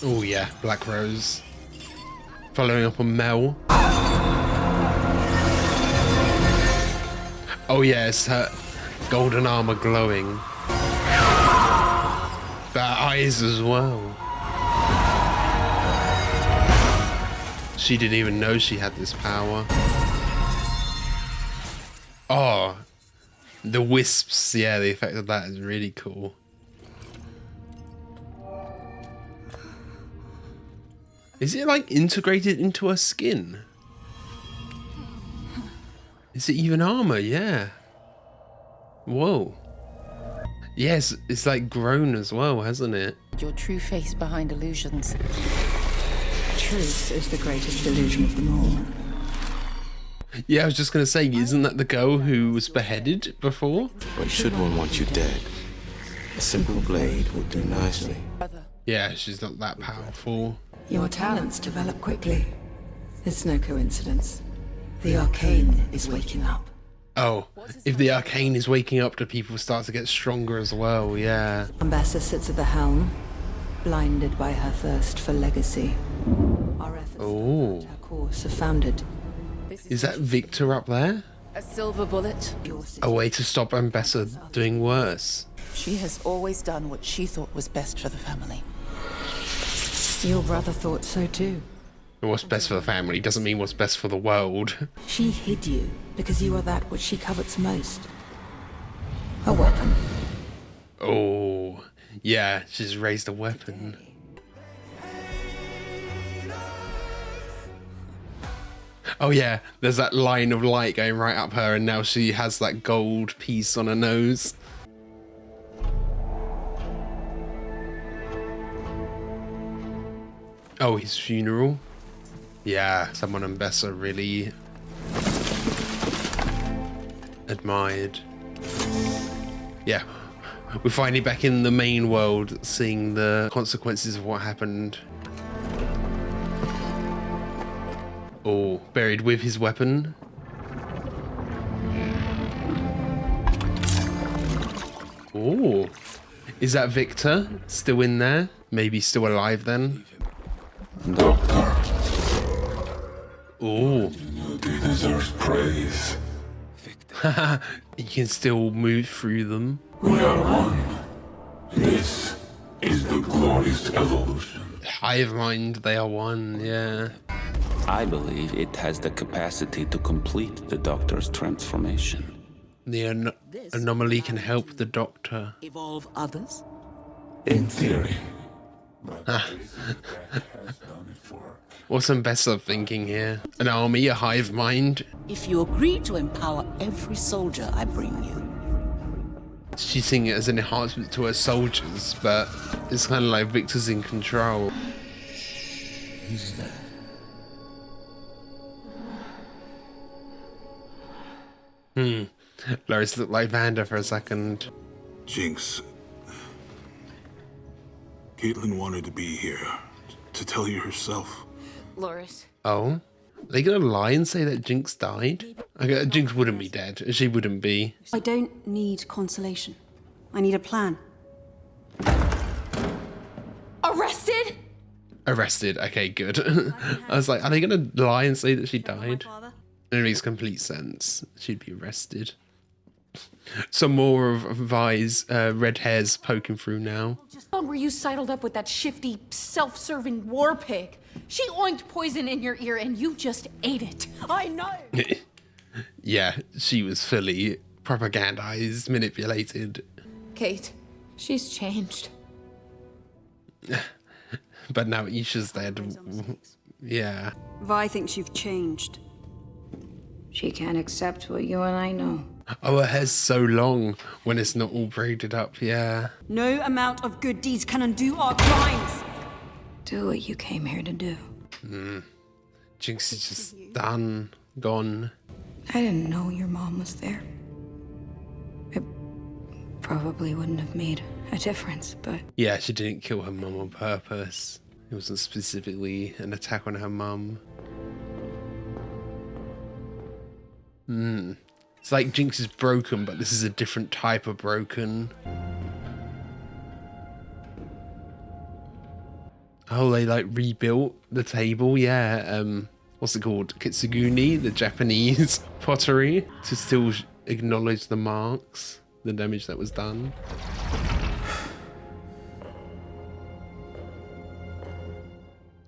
Oh yeah, Black Rose. Following up on Mel. Oh yes, her golden armor glowing. But her eyes as well. She didn't even know she had this power. Oh, the wisps. Yeah, the effect of that is really cool. Is it like integrated into her skin? Is it even armor? Yeah. Whoa. Yes, it's like grown as well, hasn't it? Your true face behind illusions. Truth is the greatest illusion of them all. Yeah, I was just gonna say, isn't that the girl who was beheaded before? But should one want you dead, a simple blade would do nicely. Yeah, she's not that powerful. Your talents develop quickly. It's no coincidence. The Arcane is waking up. Oh, if the Arcane is waking up, do people start to get stronger as well? Yeah. Ambassa sits at the helm, blinded by her thirst for legacy. Our efforts to avert her course are founded. Is that Victor up there? A silver bullet. A way to stop Ambassa doing worse. She has always done what she thought was best for the family. Your brother thought so too. What's best for the family doesn't mean what's best for the world. She hid you because you are that which she covets most. A weapon. Oh, yeah, she's raised a weapon. Oh yeah, there's that line of light going right up her, and now she has that gold piece on her nose. Oh, his funeral. Yeah, someone Ambassa really admired. Yeah, we're finally back in the main world, seeing the consequences of what happened. Oh, buried with his weapon. Oh, is that Victor still in there? Maybe still alive then? Doctor, Oh, he deserves praise. he can still move through them. We are one. This is the glorious evolution. Hive mind, they are one, yeah. I believe it has the capacity to complete the Doctor's transformation. The anomaly can help the Doctor. Evolve others? In theory. But has done its work. What's Ambassa thinking here? An army, a hive mind? If you agree to empower every soldier I bring you. She's seeing it as an enhancement to her soldiers, but it's kind of like Victor's in control. He's dead. Loris looked like Vanda for a second. Jinx. Caitlin wanted to be here to tell you herself. Loris. Oh? Are they gonna lie and say that Jinx died? Okay, Jinx wouldn't be dead. She wouldn't be. I don't need consolation. I need a plan. Arrested? Arrested. Okay, good. I was like, are they gonna lie and say that she died? It makes complete sense. She'd be arrested. Some more of Vi's red hairs poking through now. Just long were you sidled up with that shifty, self-serving war pig. She oinked poison in your ear and you just ate it. I know. Yeah, she was fully propagandized, manipulated. Kate, she's changed. But now Isha's dead. Yeah. Vi thinks you've changed. She can't accept what you and I know. Oh, her hair's so long when it's not all braided up, yeah. No amount of good deeds can undo our crimes. Do what you came here to do. Jinx is just done, gone. I didn't know your mom was there. It probably wouldn't have made a difference, but... Yeah, she didn't kill her mum on purpose. It wasn't specifically an attack on her mum. It's like Jinx is broken, but this is a different type of broken. Oh, they like rebuilt the table. Yeah. What's it called? Kitsuguni, the Japanese pottery, to still acknowledge the marks, the damage that was done.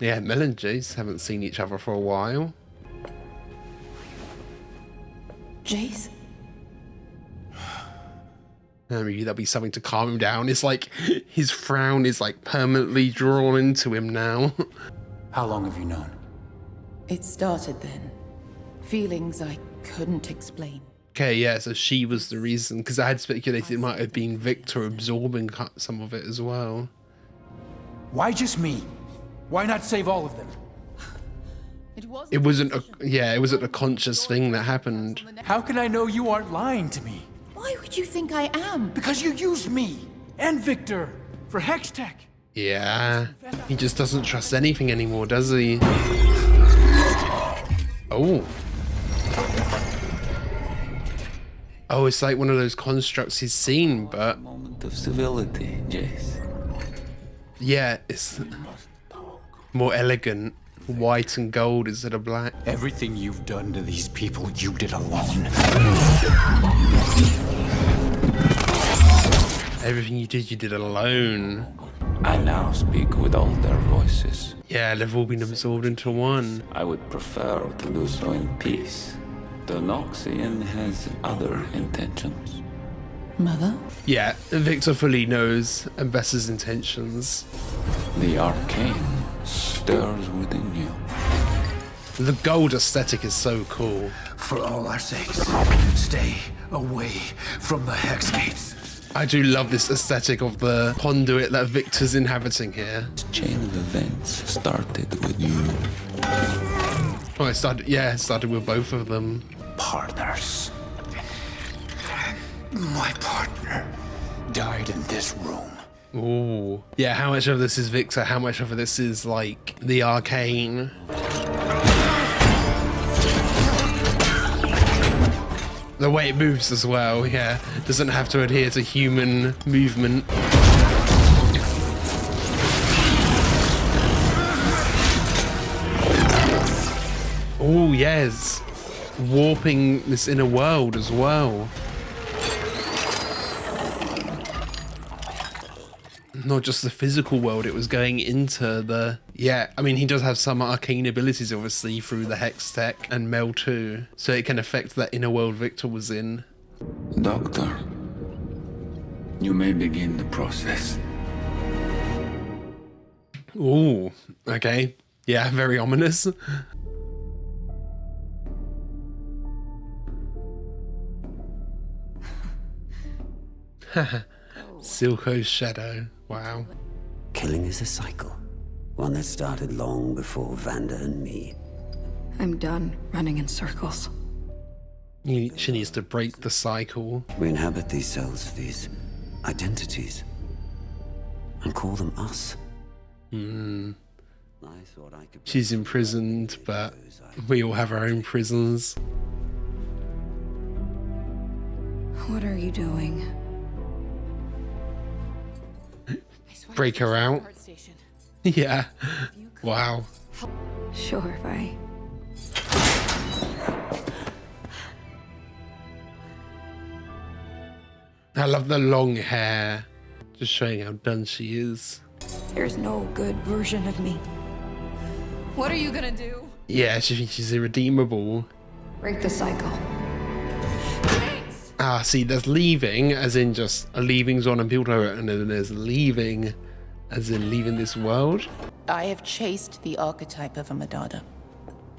Yeah, Mel and Jace haven't seen each other for a while. Jace? Maybe that'll be something to calm him down. It's like his frown is like permanently drawn into him now. How long have you known? It started then. Feelings I couldn't explain. Okay, yeah, so she was the reason, because I had speculated it might have been Victor absorbing some of it as well. Why just me? Why not save all of them? It wasn't a conscious thing that happened. How can I know you aren't lying to me? Why would you think I am? Because you used me and Victor for Hextech. Yeah, he just doesn't trust anything anymore, does he? Oh. Oh, it's like one of those constructs he's seen, but... Moment of civility, Jace. Yeah, it's more elegant. White and gold instead of black. Everything you've done to these people, you did alone. Everything you did alone. I now speak with all their voices. Yeah, they've all been absorbed into one. I would prefer to do so in peace. The Noxian has other intentions. Mother? Yeah, Victor fully knows Ambessa's intentions. The Arcane stirs within you. The gold aesthetic is so cool. For all our sakes, stay away from the Hex Gates. I do love this aesthetic of the conduit that Victor's inhabiting here. The chain of events started with you. Oh, it started with both of them. Partners. My partner died in this room. Ooh. Yeah, how much of this is Victor? How much of this is like the Arcane? The way it moves as well, yeah. Doesn't have to adhere to human movement. Oh, yes. Warping this inner world as well. Not just the physical world, it was going into the... Yeah, I mean, he does have some arcane abilities, obviously, through the Hex tech and Mel too. So it can affect that inner world Victor was in. Doctor, you may begin the process. Ooh, okay. Yeah, very ominous. Silco's shadow. Wow. Killing is a cycle. One that started long before Vanda and me. I'm done running in circles. She needs to break the cycle. We inhabit these cells, these identities, and call them us. She's imprisoned, but we all have our own prisons. What are you doing? Break her out. Yeah. Wow. Sure, bye. I love the long hair. Just showing how done she is. There's no good version of me. What are you gonna do? Yeah, she thinks she's irredeemable. Break the cycle. Ah, see, there's leaving, as in just a leaving's on and people are, and then there's leaving, as in leaving this world. I have chased the archetype of a Madada.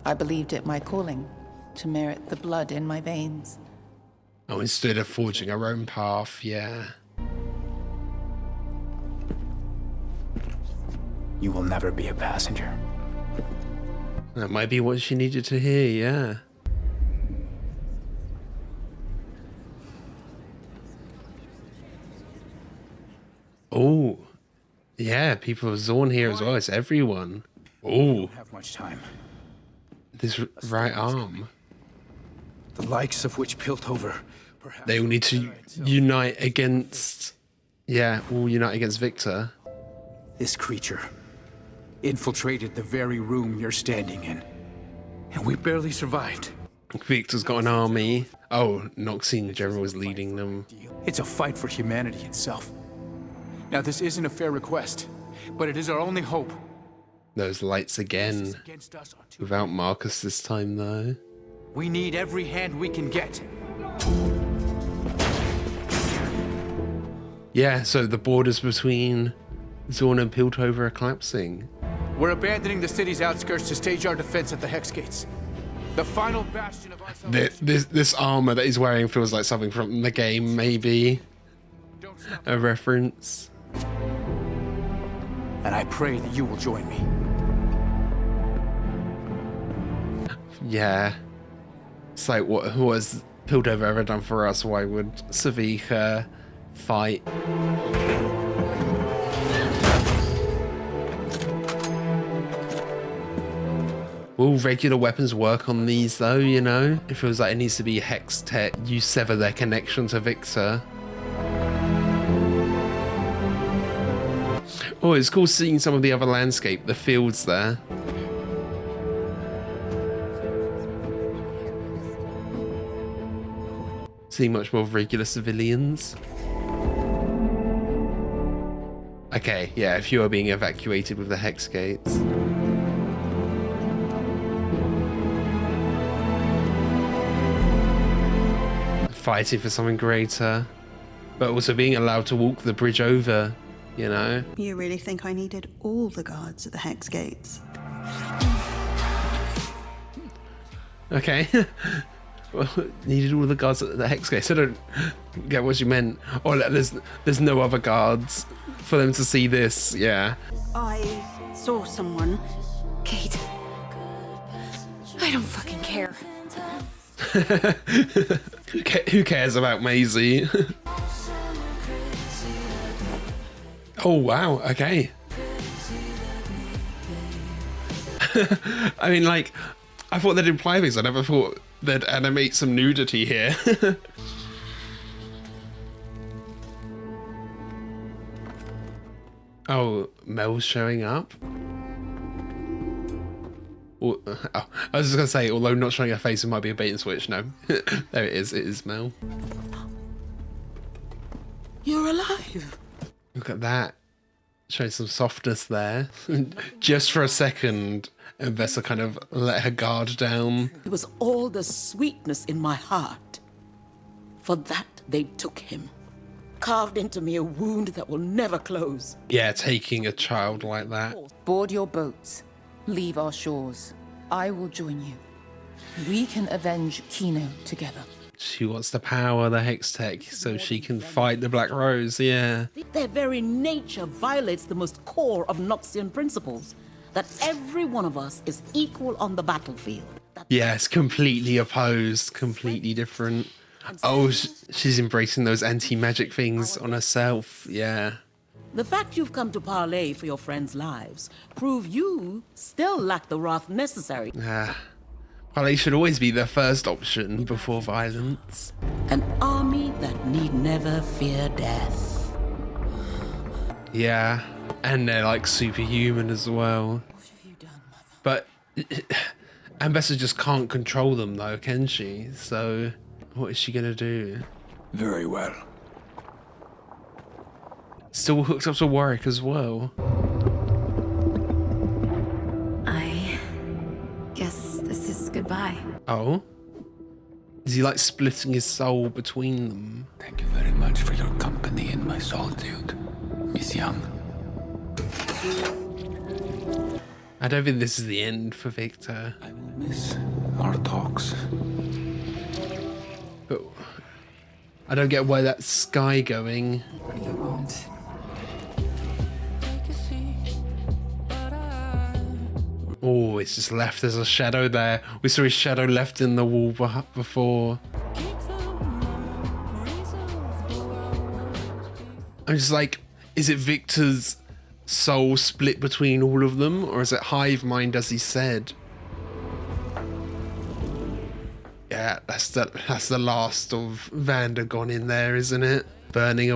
I believed it my calling, to merit the blood in my veins. Oh, instead of forging our own path, yeah. You will never be a passenger. That might be what she needed to hear, yeah. Oh, yeah, people of Zorn here as well. It's everyone. Oh, Don't have much time. this right arm. The likes of which Piltover, perhaps. They all need to unite against... Yeah, all unite against Victor. This creature infiltrated the very room you're standing in. And we barely survived. Victor's got an army. Oh, Noxine General is leading them. It's a fight for humanity itself. Now, this isn't a fair request, but it is our only hope. Those lights again. Without Marcus this time, though. We need every hand we can get. Yeah, so the borders between Zorn and Piltover are collapsing. We're abandoning the city's outskirts to stage our defense at the Hex Gates. The final bastion of this armor that he's wearing feels like something from the game, maybe. A reference. And I pray that you will join me. Yeah. It's like, what has Piltover ever done for us? Why would Savika fight? Will regular weapons work on these though, you know? It feels like it needs to be hex tech. You sever their connection to Victor. Oh, it's cool seeing some of the other landscape, the fields there. Seeing much more regular civilians. Okay, yeah, if you are being evacuated with the hex gates. Fighting for something greater, but also being allowed to walk the bridge over, you know? You really think I needed all the guards at the Hex Gates? Okay. Well, needed all the guards at the Hex Gates. I don't get what you meant. Or there's no other guards for them to see this, yeah. I saw someone. Kate. I don't fucking care. Who cares about Maisie? Oh wow, okay. I mean, like, I thought they'd imply things. I never thought they'd animate some nudity here. Oh, Mel's showing up. Oh, I was just gonna say, although not showing her face, it might be a bait and switch. No, there it is. It is Mel. You're alive. Look at that. Showing some softness there. Just for a second, Vesa kind of let her guard down. It was all the sweetness in my heart. For that, they took him. Carved into me a wound that will never close. Yeah, taking a child like that. Board your boats. Leave our shores. I will join you. We can avenge Kino together. She wants the power, the hex tech, so she can fight the Black Rose, yeah. Their very nature violates the most core of Noxian principles. That every one of us is equal on the battlefield. Yes, completely opposed, completely different. Oh, she's embracing those anti-magic things on herself, yeah. The fact you've come to parley for your friends' lives prove you still lack the wrath necessary. Well, they should always be the first option before violence. An army that need never fear death. Yeah, and they're like superhuman as well. What have you done, Mother? But Ambessa just can't control them though, can she? So what is she gonna do? Very well. Still hooked up to Warwick as well. I guess this is goodbye. Oh? Is he like splitting his soul between them? Thank you very much for your company in my solitude, Miss Young. I don't think this is the end for Victor. I will miss our talks. But I don't get why that sky going. You won't. Oh, it's just left as a shadow there. We saw his shadow left in the wall before. I'm just like, is it Victor's soul split between all of them? Or is it hive mind as he said? Yeah, that's the last of Vander gone in there, isn't it? Burning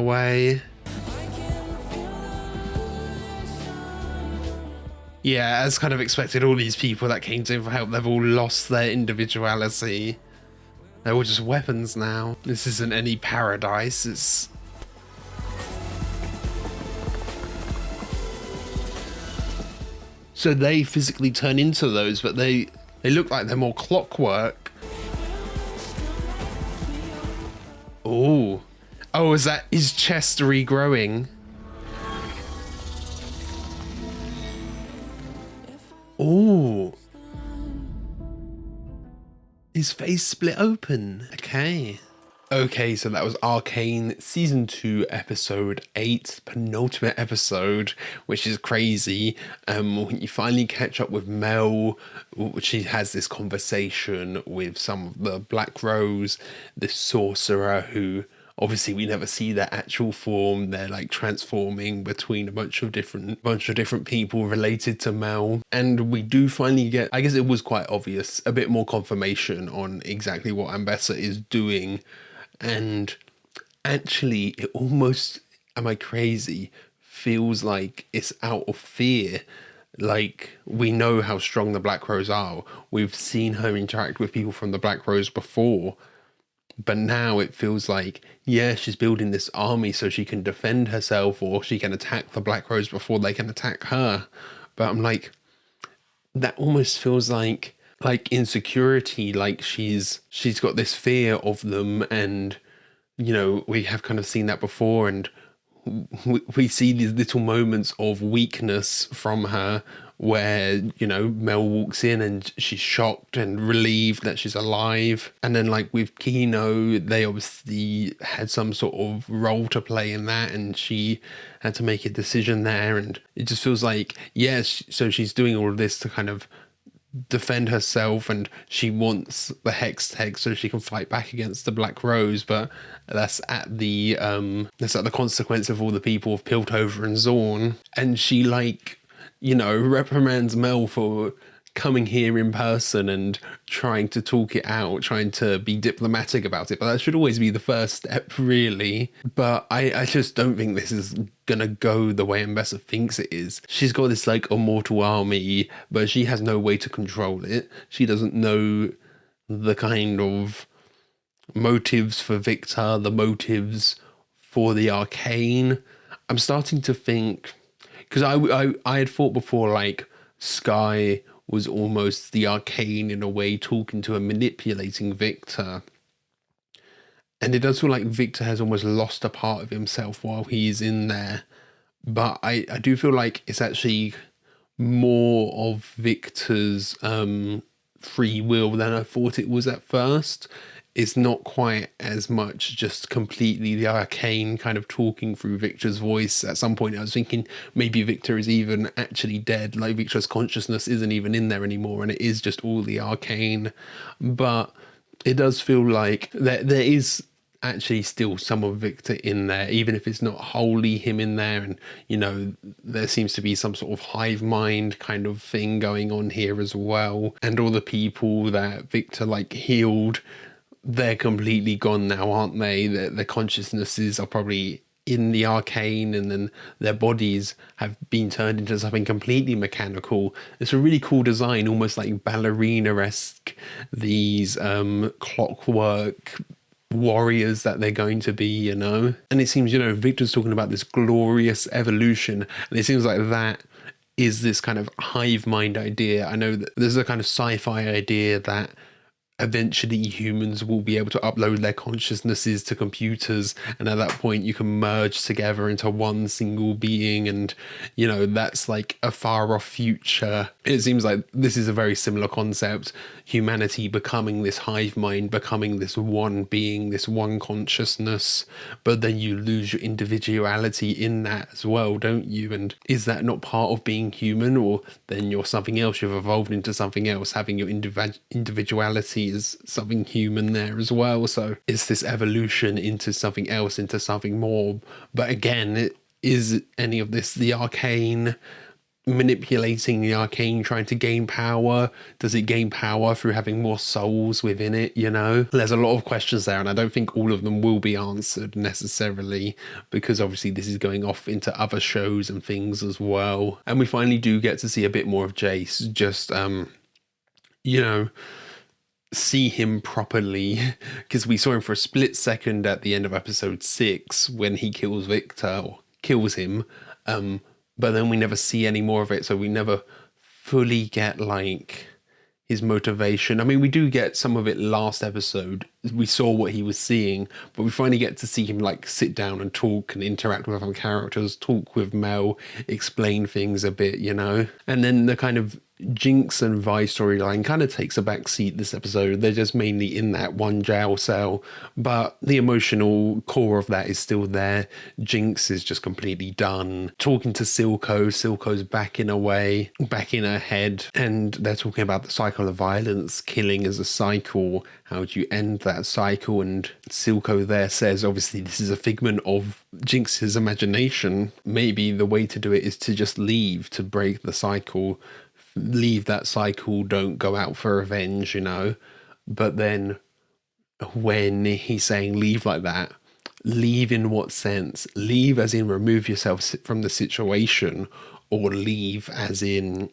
Yeah, as kind of expected, all these people that came to him for help, they've all lost their individuality. They're all just weapons now. This isn't any paradise, it's... So they physically turn into those, but they look like they're more clockwork. Oh. Oh, is that his chest regrowing? Oh. His face split open. Okay. Okay, so that was Arcane Season 2, Episode 8, penultimate episode, which is crazy. When you finally catch up with Mel, she has this conversation with some of the Black Rose, this sorcerer who... Obviously, we never see their actual form. They're like transforming between a bunch of different people related to Mel. And we do finally get, I guess it was quite obvious, a bit more confirmation on exactly what Ambessa is doing. And actually, it almost, am I crazy, feels like it's out of fear. Like, we know how strong the Black Rose are. We've seen her interact with people from the Black Rose before. But now it feels like, yeah, she's building this army so she can defend herself, or she can attack the Black Rose before they can attack her. But I'm like, that almost feels like insecurity, like she's got this fear of them, and, you know, we have kind of seen that before, and we see these little moments of weakness from her where, you know, Mel walks in and she's shocked and relieved that she's alive. And then like with Kino, they obviously had some sort of role to play in that, and she had to make a decision there. And it just feels like, yes, so she's doing all of this to kind of defend herself, and she wants the Hex Tech so she can fight back against the Black Rose, but that's at the consequence of all the people of Piltover and Zorn. And she, like, you know, reprimands Mel for coming here in person and trying to talk it out, trying to be diplomatic about it. But that should always be the first step, really. But I just don't think this is gonna go the way Ambessa thinks it is. She's got this like immortal army, but she has no way to control it. She doesn't know the kind of motives for Victor, the motives for the Arcane. I'm starting to think, because I had thought before, like, Skye was almost the Arcane in a way, talking to and manipulating Victor. And it does feel like Victor has almost lost a part of himself while he's in there. But I do feel like it's actually more of Victor's free will than I thought it was at first. It's not quite as much just completely the Arcane kind of talking through Victor's voice. At some point I was thinking maybe Victor is even actually dead, like Victor's consciousness isn't even in there anymore and it is just all the Arcane. But it does feel like there is actually still some of Victor in there, even if it's not wholly him in there. And, you know, there seems to be some sort of hive mind kind of thing going on here as well. And all the people that Victor like healed, they're completely gone now, aren't they? Their consciousnesses are probably in the Arcane, and then their bodies have been turned into something completely mechanical. It's a really cool design, almost like ballerina-esque, these clockwork warriors that they're going to be, you know? And it seems, you know, Victor's talking about this glorious evolution, and it seems like that is this kind of hive mind idea. I know that there's a kind of sci-fi idea that eventually humans will be able to upload their consciousnesses to computers, and at that point you can merge together into one single being, and, you know, that's like a far off future. It seems like this is a very similar concept, humanity becoming this hive mind, becoming this one being, this one consciousness, but then you lose your individuality in that as well, don't you? And is that not part of being human? Or then you're something else, you've evolved into something else, having your individuality is something human there as well. So it's this evolution into something else, into something more. But again, is any of this the Arcane? manipulating the Arcane, trying to gain power? Does it gain power through having more souls within it, you know? There's a lot of questions there, and I don't think all of them will be answered necessarily, because obviously this is going off into other shows and things as well. And we finally do get to see a bit more of Jace, just you know, see him properly, because we saw him for a split second at the end of episode 6 when he kills Victor, or kills him, but then we never see any more of it, so we never fully get like his motivation. I mean, we do get some of it last episode. We saw what he was seeing, but we finally get to see him like sit down and talk and interact with other characters, talk with Mel, explain things a bit, you know. And then the kind of Jinx and Vi storyline kind of takes a back seat this episode. They're just mainly in that one jail cell, but the emotional core of that is still there. Jinx is just completely done. Talking to Silco's back in a way, back in her head, and they're talking about the cycle of violence, killing as a cycle. How do you end that cycle? And Silco there says, obviously this is a figment of Jinx's imagination. Maybe the way to do it is to just leave, to break the cycle. Leave that cycle, don't go out for revenge, you know. But then when he's saying leave like that, leave in what sense? Leave as in remove yourself from the situation, or leave as in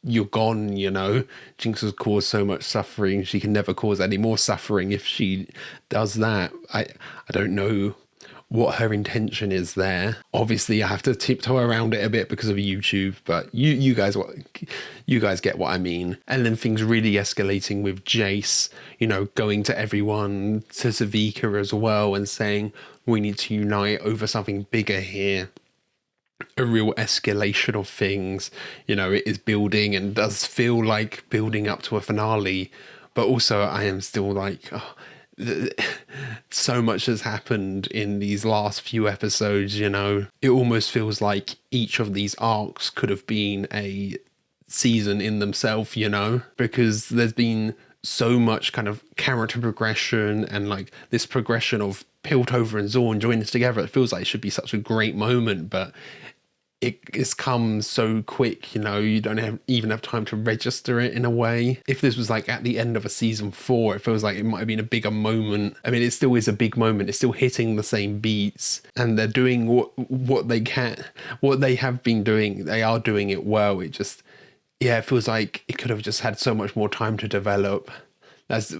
you're gone, you know. Jinx has caused so much suffering, she can never cause any more suffering if she does that. I don't know what her intention is there. Obviously I have to tiptoe around it a bit because of YouTube, but you guys get what I mean. And then things really escalating with Jace, you know, going to everyone, to Savika as well, and saying we need to unite over something bigger here. A real escalation of things, you know. It is building and does feel like building up to a finale, but also I am still like, so much has happened in these last few episodes, you know. It almost feels like each of these arcs could have been a season in themselves, you know, because there's been so much kind of character progression and like this progression of Piltover and Zorn joining together. It feels like it should be such a great moment, but it's come so quick, you know. You don't even have time to register it in a way. If this was like at the end of a season 4, it feels like it might have been a bigger moment. I mean, it still is a big moment. It's still hitting the same beats, and they're doing what they can, what they have been doing. They are doing it well. It just, yeah, it feels like it could have just had so much more time to develop. That's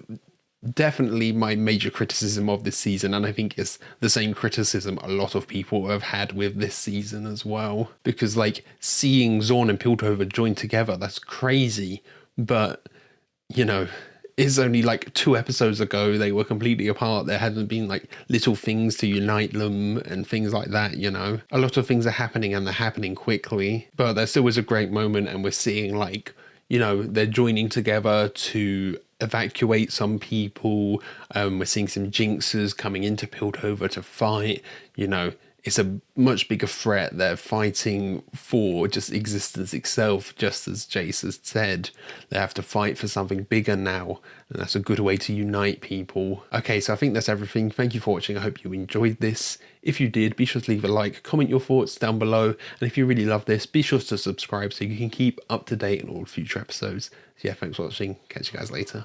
definitely my major criticism of this season, and I think it's the same criticism a lot of people have had with this season as well, because like seeing Zorn and Piltover join together, that's crazy, but you know, it's only like 2 episodes ago they were completely apart. There hadn't been like little things to unite them and things like that, you know. A lot of things are happening, and they're happening quickly, but there still was a great moment, and we're seeing like, you know, they're joining together to evacuate some people. We're seeing some Jinxes coming into Piltover to fight. You know, it's a much bigger threat. They're fighting for just existence itself, just as Jace has said. They have to fight for something bigger now, and that's a good way to unite people. Okay, so I think that's everything. Thank you for watching. I hope you enjoyed this. If you did, be sure to leave a like, comment your thoughts down below, and if you really love this, be sure to subscribe so you can keep up to date on all future episodes. So yeah, thanks for watching. Catch you guys later.